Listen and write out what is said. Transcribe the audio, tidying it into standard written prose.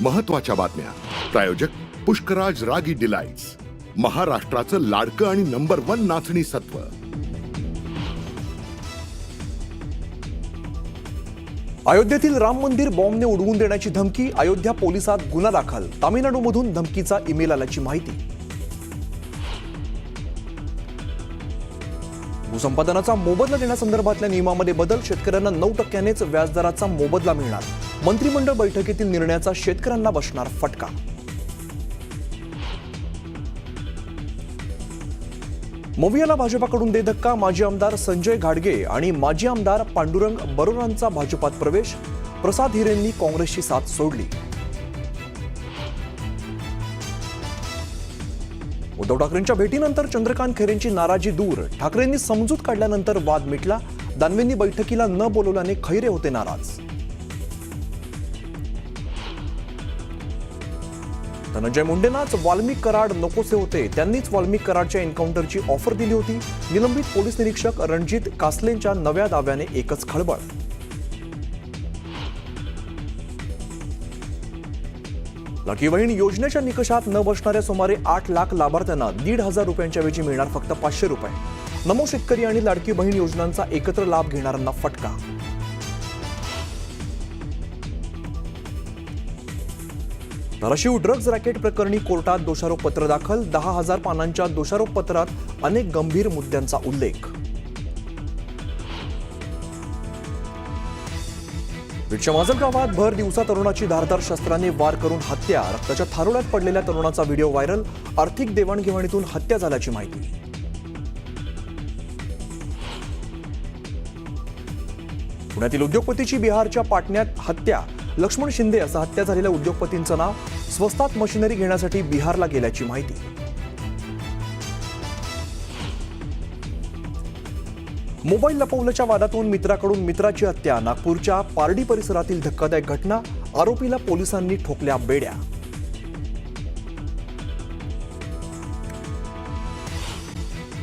महत्त्वाच्या बातम्या. प्रायोजक पुष्कराज रागी डिलाइट्स, महाराष्ट्राचं लाडकं आणि नंबर 1 नाचणी सत्व. अयोध्येतील राम मंदिर बॉम्बने उडवून देण्याची धमकी. अयोध्या पोलिसात गुन्हा दाखल. तामिळनाडूमधून धमकीचा ईमेल आल्याची माहिती. भूसंपादनाचा मोबदला देण्यासंदर्भातल्या नियमामध्ये बदल. शेतकऱ्यांना 9%नेच व्याजदराचा मोबदला मिळणार. मंत्रिमंडळ बैठकीतील निर्णयाचा शेतकऱ्यांना बसणार फटका. मोवियाला भाजपाकडून दे धक्का. माजी आमदार संजय घाडगे आणि माजी आमदार पांडुरंग बरोरांचा भाजपात प्रवेश. प्रसाद हिरेंनी काँग्रेसची साथ सोडली. उद्धव ठाकरेंच्या भेटीनंतर चंद्रकांत खैरेंची नाराजी दूर. ठाकरेंनी समजूत काढल्यानंतर वाद मिटला. दानवेंनी बैठकीला न बोलवल्याने खैरे होते नाराज. धनंजय मुंडेंनाच वाल्मिक कराड नकोसे होते. त्यांनीच वाल्मिक कराडच्या एन्काउंटरची ऑफर दिली होती. निलंबित पोलीस निरीक्षक रणजित कासलेंच्या नव्या दाव्याने एकच खळबळ. लाडकी बहीण योजनेच्या निकषात न बसणाऱ्या सुमारे 8 लाख लाभार्थ्यांना 1,500 रुपयांच्या ऐवजी मिळणार फक्त 500 रुपये. नमो शेतकरी आणि लाडकी बहीण योजनांचा एकत्र लाभ घेणाऱ्यांना फटका. धाराशिव ड्रग्ज रॅकेट प्रकरणी कोर्टात दोषारोपपत्र दाखल. 10,000 पानांच्या दोषारोपपत्रात अनेक गंभीर मुद्द्यांचा उल्लेख. बीडच्या माजल गावात भर दिवसा तरुणाची धारदार शस्त्राने वार करून हत्या. रक्ताच्या थारोळ्यात पडलेल्या तरुणाचा व्हिडिओ व्हायरल. आर्थिक देवाणघेवाणीतून हत्या झाल्याची माहिती. पुण्यातील उद्योगपतीची बिहारच्या पाटण्यात हत्या. लक्ष्मण शिंदे असं हत्या झालेल्या उद्योगपतींचं नाव. स्वस्तात मशिनरी घेण्यासाठी बिहारला गेल्याची माहिती. मोबाईल लपवल्याच्या वादातून मित्राकडून मित्राची हत्या. नागपूरच्या पारडी परिसरातील धक्कादायक घटना. आरोपीला पोलिसांनी ठोकल्या बेड्या.